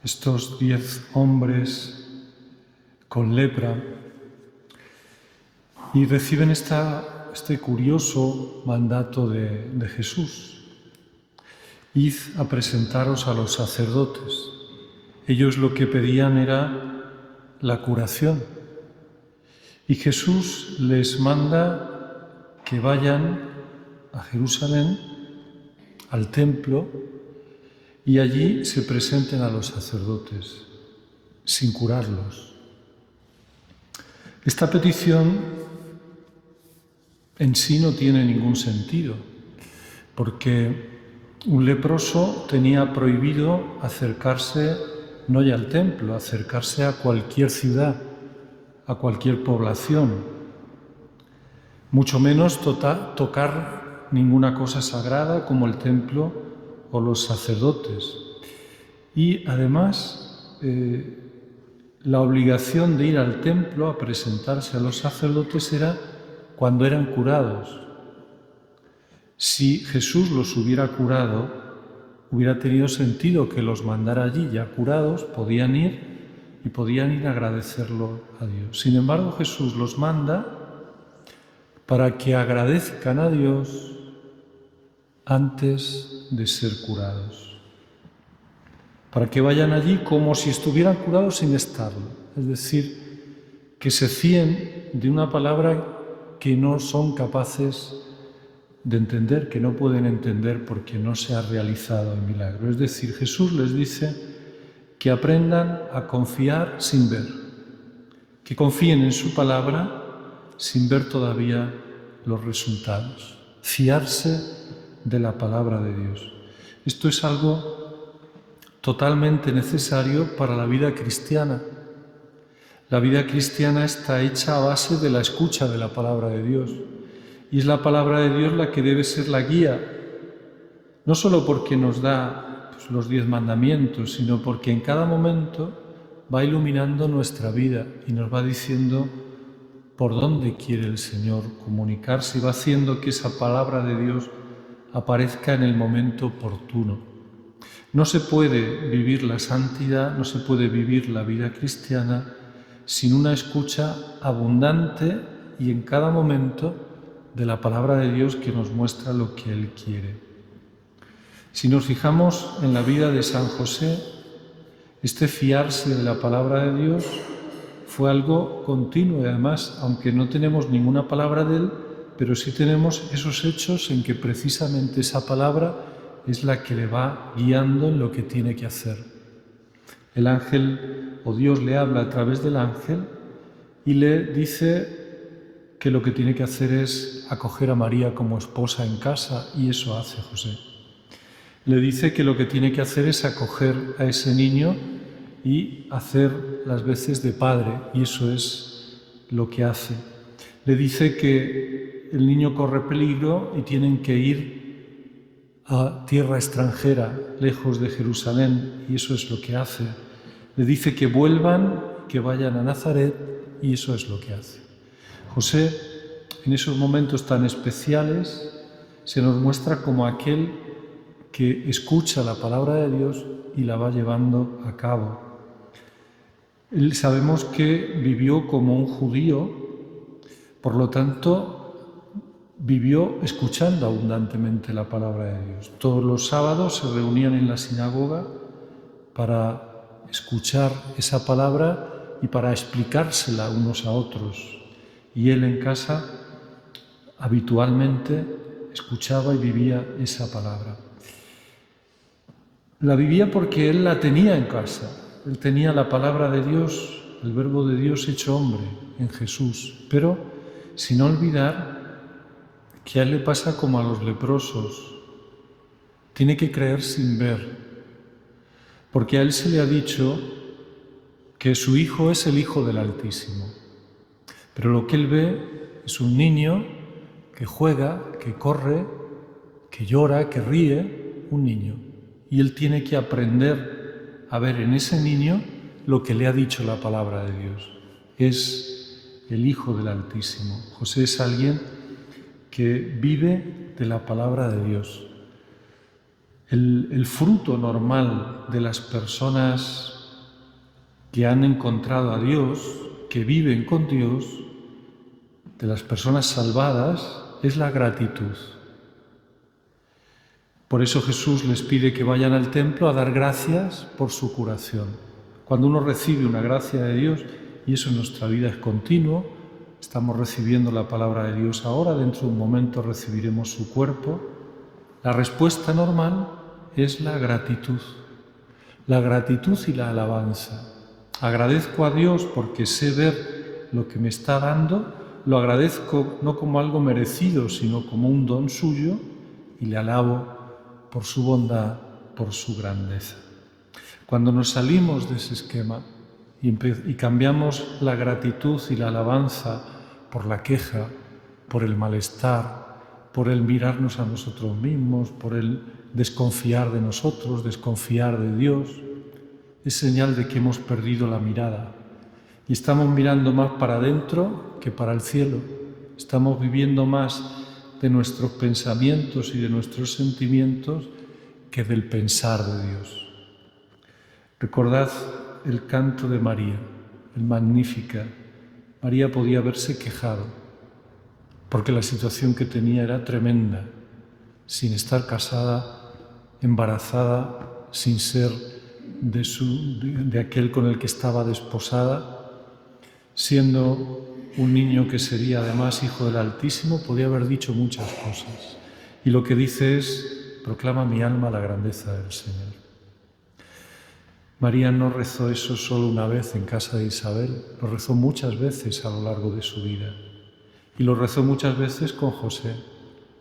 estos 10 hombres con lepra y reciben este curioso mandato de Jesús. Id a presentaros a los sacerdotes. Ellos lo que pedían era la curación. Y Jesús les manda que vayan a Jerusalén, al templo, y allí se presenten a los sacerdotes, sin curarlos. Esta petición en sí no tiene ningún sentido, porque un leproso tenía prohibido acercarse no ya al templo, acercarse a cualquier ciudad, a cualquier población, mucho menos tocar ninguna cosa sagrada como el templo o los sacerdotes. Y además, la obligación de ir al templo a presentarse a los sacerdotes era cuando eran curados. Si Jesús los hubiera curado, hubiera tenido sentido que los mandara allí ya curados, podían ir a agradecerlo a Dios. Sin embargo, Jesús los manda para que agradezcan a Dios antes de ser curados. Para que vayan allí como si estuvieran curados sin estarlo. Es decir, que se fíen de una palabra que no son capaces de entender, que no pueden entender porque no se ha realizado el milagro. Es decir, Jesús les dice que aprendan a confiar sin ver, que confíen en su palabra sin ver todavía los resultados, fiarse de la palabra de Dios. Esto es algo totalmente necesario para la vida cristiana. La vida cristiana está hecha a base de la escucha de la palabra de Dios. Y es la palabra de Dios la que debe ser la guía, no solo porque nos da los 10 mandamientos, sino porque en cada momento va iluminando nuestra vida y nos va diciendo por dónde quiere el Señor comunicarse y va haciendo que esa palabra de Dios aparezca en el momento oportuno. No se puede vivir la santidad, no se puede vivir la vida cristiana sin una escucha abundante y en cada momento de la palabra de Dios que nos muestra lo que Él quiere. Si nos fijamos en la vida de San José, este fiarse de la palabra de Dios fue algo continuo y además, aunque no tenemos ninguna palabra de Él, pero sí tenemos esos hechos en que precisamente esa palabra es la que le va guiando en lo que tiene que hacer. El ángel o Dios le habla a través del ángel y le dice que lo que tiene que hacer es acoger a María como esposa en casa, y eso hace José. Le dice que lo que tiene que hacer es acoger a ese niño y hacer las veces de padre, y eso es lo que hace. Le dice que el niño corre peligro y tienen que ir a tierra extranjera, lejos de Jerusalén, y eso es lo que hace. Le dice que vuelvan, que vayan a Nazaret, y eso es lo que hace. José, en esos momentos tan especiales, se nos muestra como aquel que escucha la palabra de Dios y la va llevando a cabo. Él sabemos que vivió como un judío, por lo tanto, vivió escuchando abundantemente la palabra de Dios. Todos los sábados se reunían en la sinagoga para escuchar esa palabra y para explicársela unos a otros. Y él en casa habitualmente escuchaba y vivía esa palabra. La vivía porque él la tenía en casa. Él tenía la palabra de Dios, el verbo de Dios hecho hombre en Jesús. Pero sin olvidar que a él le pasa como a los leprosos. Tiene que creer sin ver. Porque a él se le ha dicho que su hijo es el Hijo del Altísimo. Pero lo que él ve es un niño que juega, que corre, que llora, que ríe, un niño. Y él tiene que aprender a ver en ese niño lo que le ha dicho la palabra de Dios. Es el Hijo del Altísimo. José es alguien que vive de la palabra de Dios. El fruto normal de las personas que han encontrado a Dios, que viven con Dios, de las personas salvadas, es la gratitud. Por eso Jesús les pide que vayan al templo a dar gracias por su curación. Cuando uno recibe una gracia de Dios, y eso en nuestra vida es continuo, estamos recibiendo la palabra de Dios ahora, dentro de un momento recibiremos su cuerpo, la respuesta normal es la gratitud y la alabanza. Agradezco a Dios porque sé ver lo que me está dando, lo agradezco no como algo merecido, sino como un don suyo, y le alabo por su bondad, por su grandeza. Cuando nos salimos de ese esquema y cambiamos la gratitud y la alabanza por la queja, por el malestar, por el mirarnos a nosotros mismos, por el desconfiar de nosotros, desconfiar de Dios, es señal de que hemos perdido la mirada y estamos mirando más para adentro que para el cielo. Estamos viviendo más de nuestros pensamientos y de nuestros sentimientos que del pensar de Dios. Recordad el canto de María, el Magnífica. María podía haberse quejado porque la situación que tenía era tremenda, sin estar casada, embarazada, sin ser de aquel con el que estaba desposada, siendo un niño que sería además hijo del Altísimo, podía haber dicho muchas cosas. Y lo que dice es: proclama mi alma la grandeza del Señor. María no rezó eso solo una vez en casa de Isabel, lo rezó muchas veces a lo largo de su vida. Y lo rezó muchas veces con José.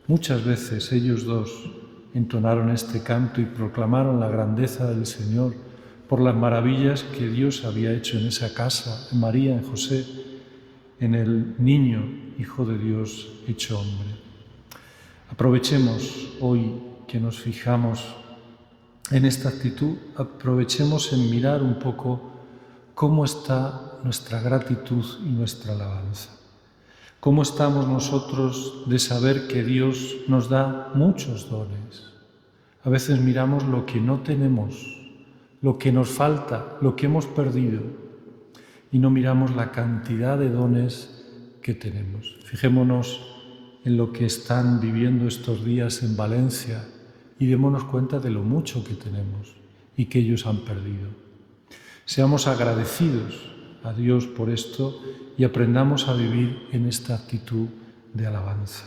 Muchas veces ellos dos entonaron este canto y proclamaron la grandeza del Señor por las maravillas que Dios había hecho en esa casa, en María, en José, en el niño, Hijo de Dios, hecho hombre. Aprovechemos hoy que nos fijamos en esta actitud, aprovechemos en mirar un poco cómo está nuestra gratitud y nuestra alabanza. ¿Cómo estamos nosotros de saber que Dios nos da muchos dones? A veces miramos lo que no tenemos, lo que nos falta, lo que hemos perdido, y no miramos la cantidad de dones que tenemos. Fijémonos en lo que están viviendo estos días en Valencia y démonos cuenta de lo mucho que tenemos y que ellos han perdido. Seamos agradecidos a Dios por esto y aprendamos a vivir en esta actitud de alabanza.